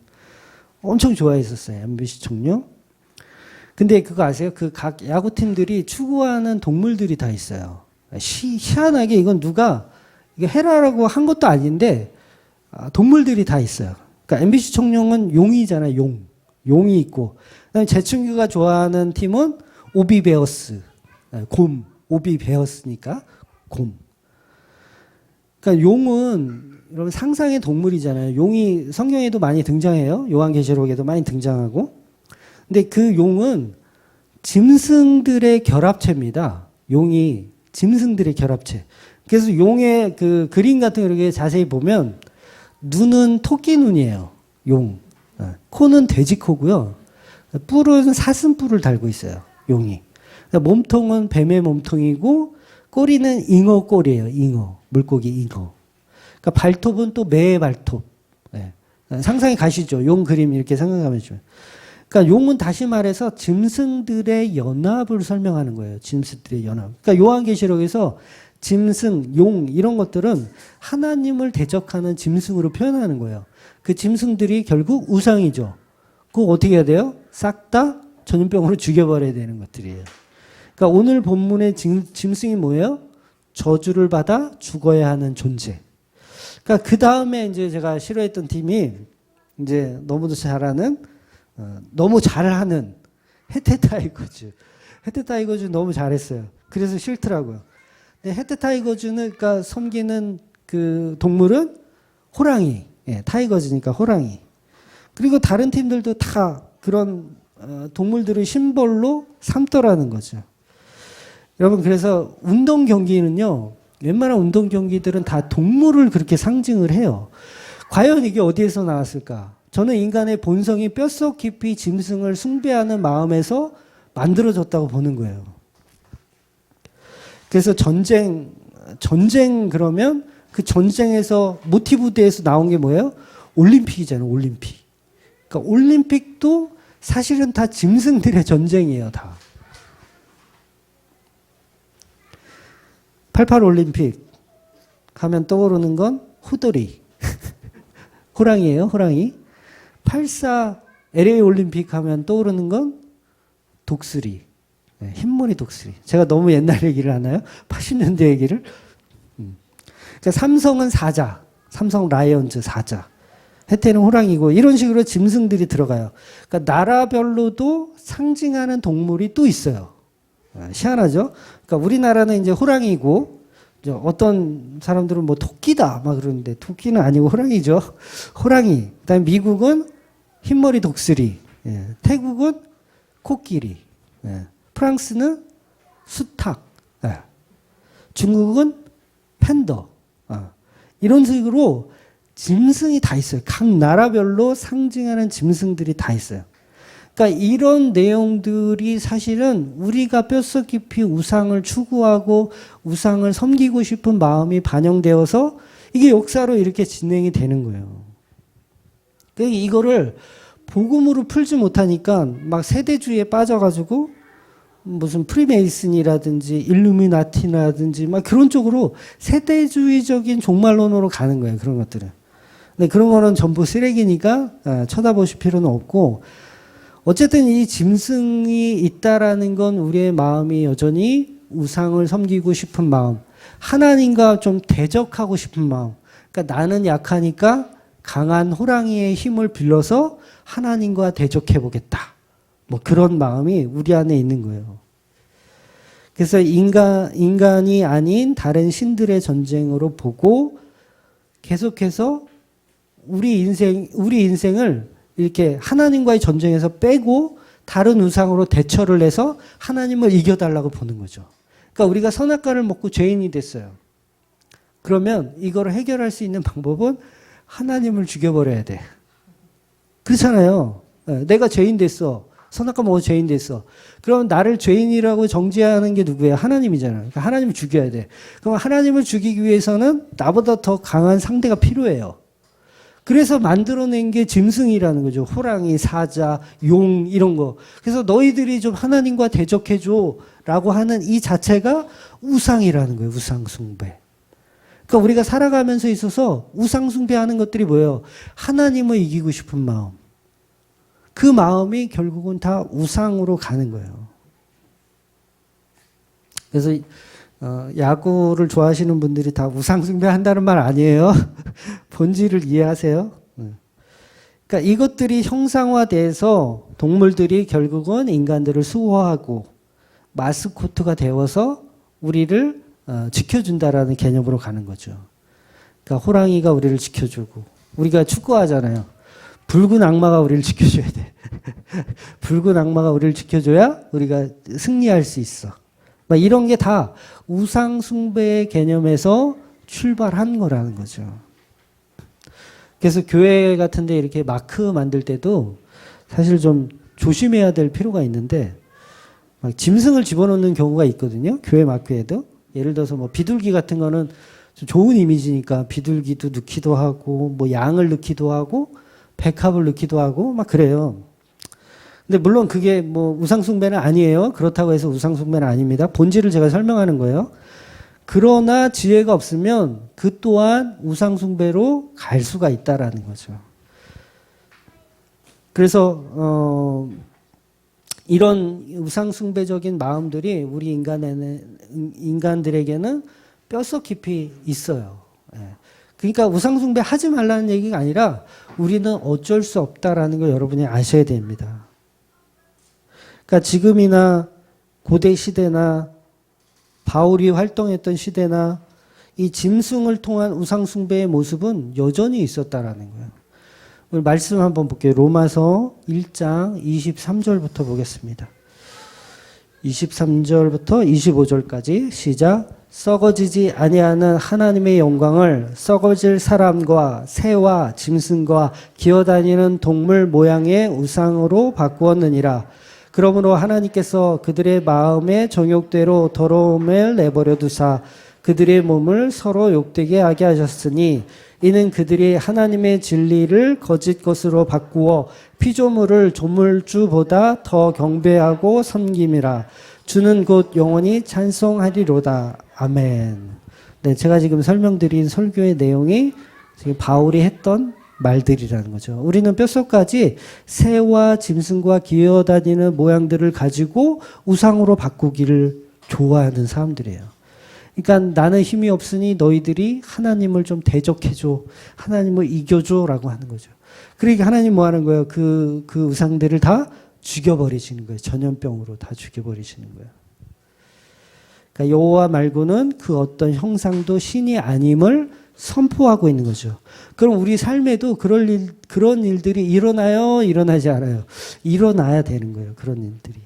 엄청 좋아했었어요. MBC 청룡. 근데 그거 아세요? 그 각 야구팀들이 추구하는 동물들이 다 있어요. 희한하게 이건 누가 이게 해라라고 한 것도 아닌데 동물들이 다 있어요. 그러니까 MBC 청룡은 용이잖아요. 용이 있고. 그다음에 제 친구가 좋아하는 팀은 오비베어스. 곰. 오비베어스니까 곰. 그러니까 용은 여러분 상상의 동물이잖아요. 용이 성경에도 많이 등장해요. 요한계시록에도 많이 등장하고. 근데 그 용은 짐승들의 결합체입니다. 용이 짐승들의 결합체. 그래서 용의 그 그림 같은 거 이렇게 자세히 보면 눈은 토끼 눈이에요. 용. 코는 돼지 코고요. 뿔은 사슴뿔을 달고 있어요. 용이. 몸통은 뱀의 몸통이고 꼬리는 잉어 꼬리예요. 잉어. 물고기 잉어. 그러니까 발톱은 또 매의 발톱. 상상이 가시죠? 용 그림 이렇게 생각하면 좋아요. 그러니까 용은 다시 말해서 짐승들의 연합을 설명하는 거예요. 짐승들의 연합. 그러니까 요한계시록에서 짐승, 용 이런 것들은 하나님을 대적하는 짐승으로 표현하는 거예요. 그 짐승들이 결국 우상이죠. 그거 어떻게 해야 돼요? 싹 다 전염병으로 죽여버려야 되는 것들이에요. 그러니까 오늘 본문의 짐승이 뭐예요? 저주를 받아 죽어야 하는 존재. 그러니까 그 다음에 이제 제가 싫어했던 팀이 이제 너무도 잘하는 너무 잘하는 해태 타이거즈. 해태 타이거즈 너무 잘했어요. 그래서 싫더라고요. 근데 해태 타이거즈는 그러니까 섬기는 그 동물은 호랑이. 타이거즈니까 호랑이. 그리고 다른 팀들도 다 그런 동물들을 심벌로 삼더라는 거죠. 여러분 그래서 운동 경기는요. 웬만한 운동 경기들은 다 동물을 그렇게 상징을 해요. 과연 이게 어디에서 나왔을까? 저는 인간의 본성이 뼛속 깊이 짐승을 숭배하는 마음에서 만들어졌다고 보는 거예요. 그래서 전쟁 그러면 그 전쟁에서 모티브대에서 나온 게 뭐예요? 올림픽이잖아요. 올림픽. 그러니까 올림픽도 사실은 다 짐승들의 전쟁이에요. 다. 88 올림픽 하면 떠오르는 건 호돌이. 호랑이에요. 호랑이. 84 LA 올림픽 하면 떠오르는 건 독수리. 흰머리 독수리. 제가 너무 옛날 얘기를 하나요? 80년대 얘기를? 그러니까 삼성은 사자. 삼성 라이온즈 사자. 해태는 호랑이고 이런 식으로 짐승들이 들어가요. 그러니까 나라별로도 상징하는 동물이 또 있어요. 희한하죠? 그러니까 우리나라는 이제 호랑이고 어떤 사람들은 뭐 토끼다 막 그러는데 토끼는 아니고 호랑이죠. 호랑이. 그다음에 미국은 흰머리 독수리. 태국은 코끼리. 프랑스는 수탉. 중국은 팬더. 이런 식으로 짐승이 다 있어요. 각 나라별로 상징하는 짐승들이 다 있어요. 그러니까 이런 내용들이 사실은 우리가 뼛속 깊이 우상을 추구하고 우상을 섬기고 싶은 마음이 반영되어서 이게 역사로 이렇게 진행이 되는 거예요. 그러니까 이거를 복음으로 풀지 못하니까 막 세대주의에 빠져가지고 무슨 프리메이슨이라든지 일루미나티라든지 막 그런 쪽으로 세대주의적인 종말론으로 가는 거예요. 그런 것들은. 근데 그런 거는 전부 쓰레기니까 쳐다보실 필요는 없고 어쨌든 이 짐승이 있다라는 건 우리의 마음이 여전히 우상을 섬기고 싶은 마음, 하나님과 좀 대적하고 싶은 마음. 그러니까 나는 약하니까 강한 호랑이의 힘을 빌려서 하나님과 대적해 보겠다. 뭐 그런 마음이 우리 안에 있는 거예요. 그래서 인간이 아닌 다른 신들의 전쟁으로 보고 계속해서 우리 인생을 이렇게 하나님과의 전쟁에서 빼고 다른 우상으로 대처를 해서 하나님을 이겨달라고 보는 거죠. 그러니까 우리가 선악과를 먹고 죄인이 됐어요. 그러면 이걸 해결할 수 있는 방법은 하나님을 죽여버려야 돼. 그렇잖아요. 내가 죄인 됐어. 선악과 먹어 죄인 됐어. 그럼 나를 죄인이라고 정죄하는 게 누구예요? 하나님이잖아요. 그러니까 하나님을 죽여야 돼. 그럼 하나님을 죽이기 위해서는 나보다 더 강한 상대가 필요해요. 그래서 만들어낸 게 짐승이라는 거죠. 호랑이, 사자, 용 이런 거. 그래서 너희들이 좀 하나님과 대적해줘 라고 하는 이 자체가 우상이라는 거예요. 우상 숭배. 그러니까 우리가 살아가면서 있어서 우상 숭배하는 것들이 뭐예요? 하나님을 이기고 싶은 마음. 그 마음이 결국은 다 우상으로 가는 거예요. 그래서 야구를 좋아하시는 분들이 다 우상 숭배한다는 말 아니에요. 본질을 이해하세요. 그러니까 이것들이 형상화돼서 동물들이 결국은 인간들을 수호하고 마스코트가 되어서 우리를 지켜준다라는 개념으로 가는 거죠. 그러니까 호랑이가 우리를 지켜주고, 우리가 축구하잖아요. 붉은 악마가 우리를 지켜줘야 돼. 붉은 악마가 우리를 지켜줘야 우리가 승리할 수 있어. 막 이런 게 다 우상 숭배의 개념에서 출발한 거라는 거죠. 그래서 교회 같은 데 이렇게 마크 만들 때도 사실 좀 조심해야 될 필요가 있는데, 막 짐승을 집어넣는 경우가 있거든요. 교회 마크에도. 예를 들어서 뭐 비둘기 같은 거는 좀 좋은 이미지니까 비둘기도 넣기도 하고, 뭐 양을 넣기도 하고, 백합을 넣기도 하고, 막 그래요. 근데 물론 그게 뭐 우상숭배는 아니에요. 그렇다고 해서 우상숭배는 아닙니다. 본질을 제가 설명하는 거예요. 그러나 지혜가 없으면 그 또한 우상숭배로 갈 수가 있다라는 거죠. 그래서 이런 우상숭배적인 마음들이 우리 인간들에게는 뼛속 깊이 있어요. 그러니까 우상숭배 하지 말라는 얘기가 아니라 우리는 어쩔 수 없다라는 걸 여러분이 아셔야 됩니다. 그러니까 지금이나 고대 시대나 바울이 활동했던 시대나 이 짐승을 통한 우상숭배의 모습은 여전히 있었다라는 거예요. 오늘 말씀 한번 볼게요. 로마서 1장 23절부터 보겠습니다. 23절부터 25절까지 시작. 썩어지지 아니하는 하나님의 영광을 썩어질 사람과 새와 짐승과 기어다니는 동물 모양의 우상으로 바꾸었느니라. 그러므로 하나님께서 그들의 마음의 정욕대로 더러움을 내버려 두사 그들의 몸을 서로 욕되게 하게 하셨으니 이는 그들이 하나님의 진리를 거짓 것으로 바꾸어 피조물을 조물주보다 더 경배하고 섬김이라. 주는 곧 영원히 찬송하리로다. 아멘. 네, 제가 지금 설명드린 설교의 내용이 지금 바울이 했던 말들이라는 거죠. 우리는 뼛속까지 새와 짐승과 기어다니는 모양들을 가지고 우상으로 바꾸기를 좋아하는 사람들이에요. 그러니까 나는 힘이 없으니 너희들이 하나님을 좀 대적해줘. 하나님을 이겨줘. 라고 하는 거죠. 그러니까 하나님 뭐 하는 거예요? 그 우상들을 다 죽여버리시는 거예요. 전염병으로 다 죽여버리시는 거예요. 그러니까 여호와 말고는 그 어떤 형상도 신이 아님을 선포하고 있는 거죠. 그럼 우리 삶에도 그런 일들이 일어나요? 일어나지 않아요? 일어나야 되는 거예요. 그런 일들이.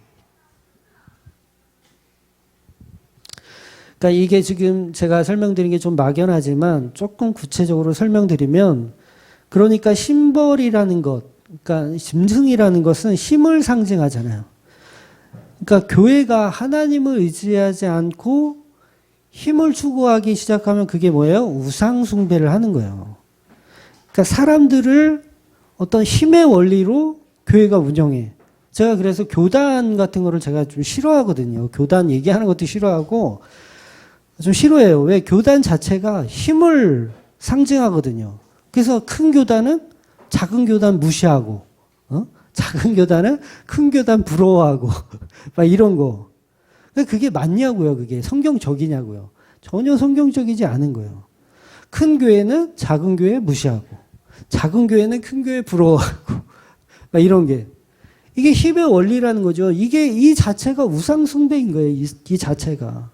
그러니까 이게 지금 제가 설명드린 게 좀 막연하지만 조금 구체적으로 설명드리면, 그러니까 심벌이라는 것, 그러니까 짐승이라는 것은 힘을 상징하잖아요. 그러니까 교회가 하나님을 의지하지 않고 힘을 추구하기 시작하면 그게 뭐예요? 우상 숭배를 하는 거예요. 그러니까 사람들을 어떤 힘의 원리로 교회가 운영해. 제가 그래서 교단 같은 거를 제가 좀 싫어하거든요. 교단 얘기하는 것도 싫어하고 좀 싫어해요. 왜? 교단 자체가 힘을 상징하거든요. 그래서 큰 교단은 작은 교단 무시하고, 작은 교단은 큰 교단 부러워하고 막 이런 거. 그게 맞냐고요. 그게 성경적이냐고요. 전혀 성경적이지 않은 거예요. 큰 교회는 작은 교회 무시하고 작은 교회는 큰 교회 부러워하고 막 이런 게. 이게 힘의 원리라는 거죠. 이 자체가 우상 숭배인 거예요. 이 자체가.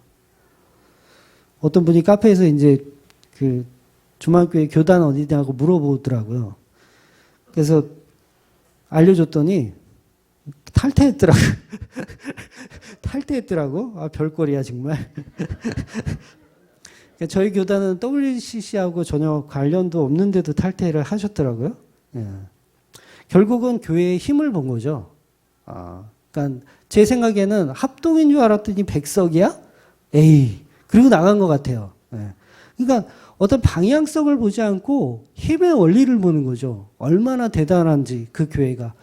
어떤 분이 카페에서 이제 그 주말교회 교단 어디냐고 물어보더라고요. 그래서 알려줬더니 탈퇴했더라고. 탈퇴했더라고. 아, 별꼴이야 정말. 그러니까 저희 교단은 WCC하고 전혀 관련도 없는데도 탈퇴를 하셨더라고요. 예. 결국은 교회의 힘을 본 거죠. 그러니까 제 생각에는 합동인 줄 알았더니 백석이야? 에이. 그리고 나간 것 같아요. 예. 그러니까 어떤 방향성을 보지 않고 힘의 원리를 보는 거죠. 얼마나 대단한지 그 교회가.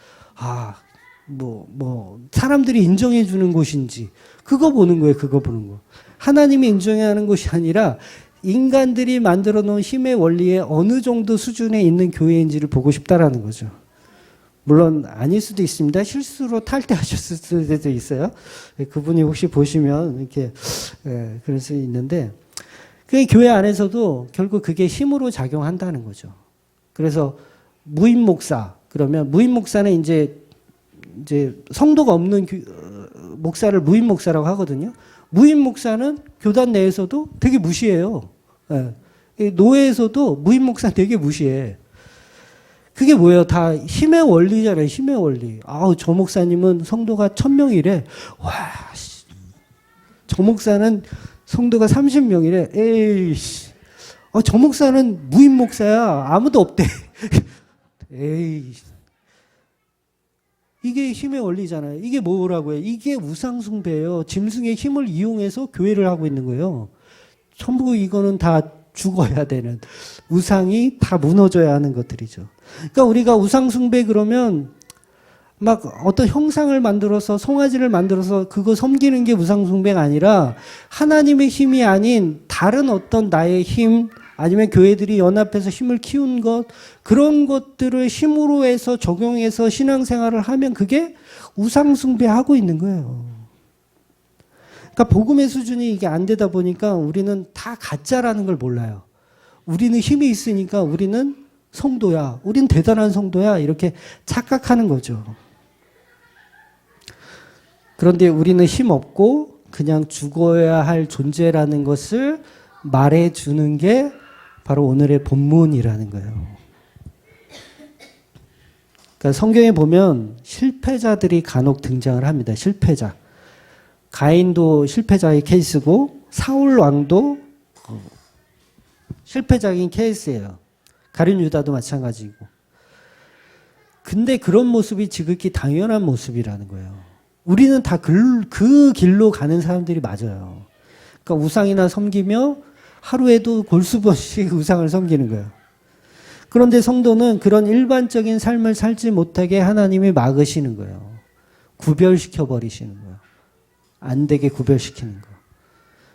사람들이 인정해 주는 곳인지 그거 보는 거예요. 그거 보는 거. 하나님이 인정해야 하는 곳이 아니라 인간들이 만들어 놓은 힘의 원리에 어느 정도 수준에 있는 교회인지를 보고 싶다라는 거죠. 물론 아닐 수도 있습니다. 실수로 탈퇴하셨을 수도 있어요. 그분이 혹시 보시면 이렇게 그럴 수 있는데 그 교회 안에서도 결국 그게 힘으로 작용한다는 거죠. 그래서 무임 목사 그러면 무임 목사는 이제 성도가 없는 목사를 무임 목사라고 하거든요. 무임 목사는 교단 내에서도 되게 무시해요. 노회에서도 무임 목사 되게 무시해. 그게 뭐예요? 다 힘의 원리잖아요. 힘의 원리. 저 목사님은 성도가 1000명이래. 와, 저 목사는 성도가 30명이래. 에이씨. 저 목사는 무임 목사야. 아무도 없대. 에이. 이게 힘의 원리잖아요. 이게 뭐라고요? 이게 우상숭배예요. 짐승의 힘을 이용해서 교회를 하고 있는 거예요. 전부 이거는 다 죽어야 되는, 우상이 다 무너져야 하는 것들이죠. 그러니까 우리가 우상숭배 그러면 막 어떤 형상을 만들어서 송아지를 만들어서 그거 섬기는 게 우상숭배가 아니라 하나님의 힘이 아닌 다른 어떤 나의 힘 아니면 교회들이 연합해서 힘을 키운 것 그런 것들을 힘으로 해서 적용해서 신앙생활을 하면 그게 우상숭배하고 있는 거예요. 그러니까 복음의 수준이 이게 안 되다 보니까 우리는 다 가짜라는 걸 몰라요. 우리는 힘이 있으니까 우리는 성도야. 우린 대단한 성도야. 이렇게 착각하는 거죠. 그런데 우리는 힘 없고 그냥 죽어야 할 존재라는 것을 말해주는 게 바로 오늘의 본문이라는 거예요. 그러니까 성경에 보면 실패자들이 간혹 등장을 합니다. 실패자. 가인도 실패자의 케이스고 사울 왕도 실패자인 케이스예요. 가룟 유다도 마찬가지고. 근데 그런 모습이 지극히 당연한 모습이라는 거예요. 우리는 다 그 길로 가는 사람들이 맞아요. 그러니까 우상이나 섬기며 하루에도 골수번씩 우상을 섬기는 거예요. 그런데 성도는 그런 일반적인 삶을 살지 못하게 하나님이 막으시는 거예요. 구별시켜 버리시는 거예요. 안 되게 구별시키는 거.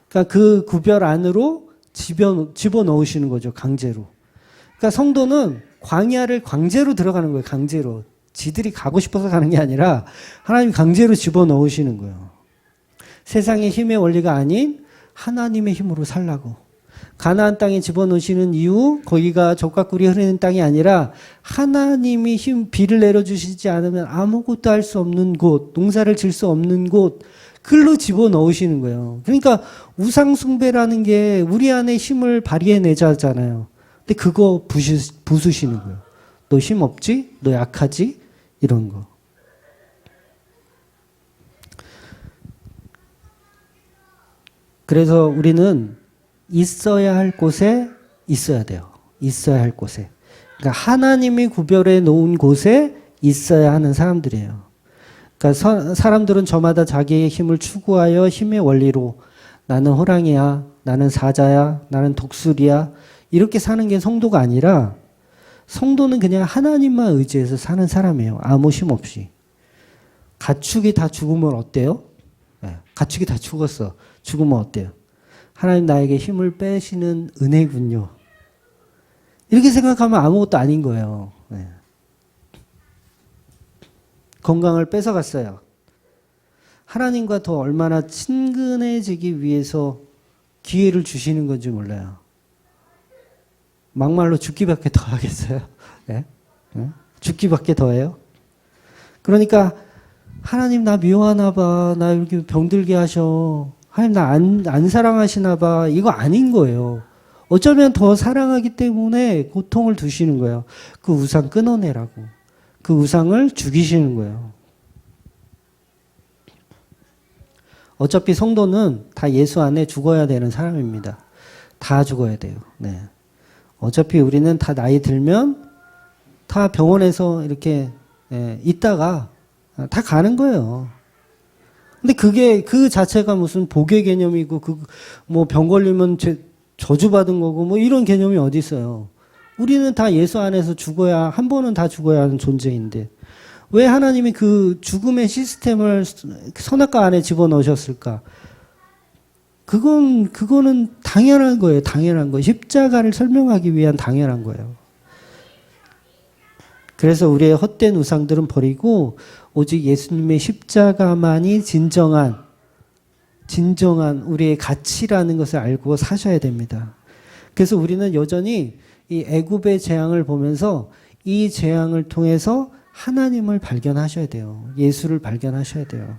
그러니까 그 구별 안으로 집어넣으시는 거죠. 강제로. 그러니까 성도는 광야를 강제로 들어가는 거예요. 강제로. 지들이 가고 싶어서 가는 게 아니라 하나님 강제로 집어넣으시는 거예요. 세상의 힘의 원리가 아닌 하나님의 힘으로 살라고. 가나안 땅에 집어넣으시는 이유 거기가 젖과 꿀이 흐르는 땅이 아니라 하나님이 비를 내려주시지 않으면 아무것도 할 수 없는 곳, 농사를 질 수 없는 곳 글로 집어넣으시는 거예요. 그러니까 우상숭배라는 게 우리 안에 힘을 발휘해내자잖아요. 근데 그거 부수시는 거예요. 너 힘 없지? 너 약하지? 이런 거. 그래서 우리는 있어야 할 곳에 있어야 돼요. 있어야 할 곳에. 그러니까 하나님이 구별해 놓은 곳에 있어야 하는 사람들이에요. 그러니까 사람들은 저마다 자기의 힘을 추구하여 힘의 원리로 나는 호랑이야, 나는 사자야, 나는 독수리야 이렇게 사는 게 성도가 아니라 성도는 그냥 하나님만 의지해서 사는 사람이에요. 아무 힘 없이. 가축이 다 죽으면 어때요? 네, 가축이 다 죽었어. 죽으면 어때요? 하나님 나에게 힘을 빼시는 은혜군요. 이렇게 생각하면 아무것도 아닌 거예요. 네. 건강을 뺏어갔어요. 하나님과 더 얼마나 친근해지기 위해서 기회를 주시는 건지 몰라요. 막말로 죽기밖에 더 하겠어요? 네? 네? 죽기밖에 더 해요? 그러니까 하나님 나 미워하나 봐. 나 이렇게 병들게 하셔. 하나님 나 안 사랑하시나 봐. 이거 아닌 거예요. 어쩌면 더 사랑하기 때문에 고통을 두시는 거예요. 그 우상 끊어내라고. 그 우상을 죽이시는 거예요. 어차피 성도는 다 예수 안에 죽어야 되는 사람입니다. 다 죽어야 돼요. 네. 어차피 우리는 다 나이 들면 다 병원에서 이렇게 있다가 다 가는 거예요. 근데 그게 그 자체가 무슨 복의 개념이고 뭐 병 걸리면 저주받은 거고 뭐 이런 개념이 어디 있어요. 우리는 다 예수 안에서 죽어야 한 번은 다 죽어야 하는 존재인데 왜 하나님이 그 죽음의 시스템을 선악과 안에 집어넣으셨을까? 그거는 당연한 거예요. 당연한 거. 십자가를 설명하기 위한 당연한 거예요. 그래서 우리의 헛된 우상들은 버리고 오직 예수님의 십자가만이 진정한 우리의 가치라는 것을 알고 사셔야 됩니다. 그래서 우리는 여전히 이 애굽의 재앙을 보면서 이 재앙을 통해서 하나님을 발견하셔야 돼요. 예수를 발견하셔야 돼요.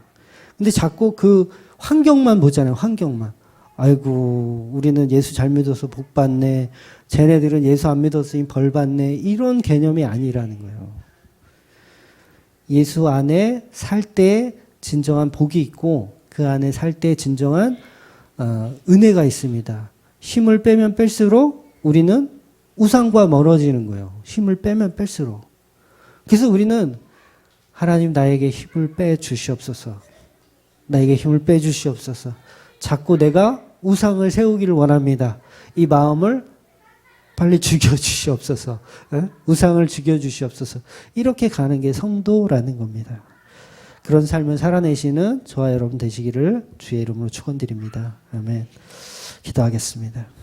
근데 자꾸 그 환경만 보잖아요. 환경만. 아이고 우리는 예수 잘 믿어서 복 받네. 쟤네들은 예수 안 믿었으니 벌 받네. 이런 개념이 아니라는 거예요. 예수 안에 살 때 진정한 복이 있고 그 안에 살 때 진정한 은혜가 있습니다. 힘을 빼면 뺄수록 우리는 우상과 멀어지는 거예요. 힘을 빼면 뺄수록. 그래서 우리는 하나님 나에게 힘을 빼주시옵소서. 나에게 힘을 빼주시옵소서. 자꾸 내가 우상을 세우기를 원합니다. 이 마음을 빨리 죽여주시옵소서. 우상을 죽여주시옵소서. 이렇게 가는 게 성도라는 겁니다. 그런 삶을 살아내시는 저와 여러분 되시기를 주의 이름으로 축원드립니다. 아멘. 기도하겠습니다.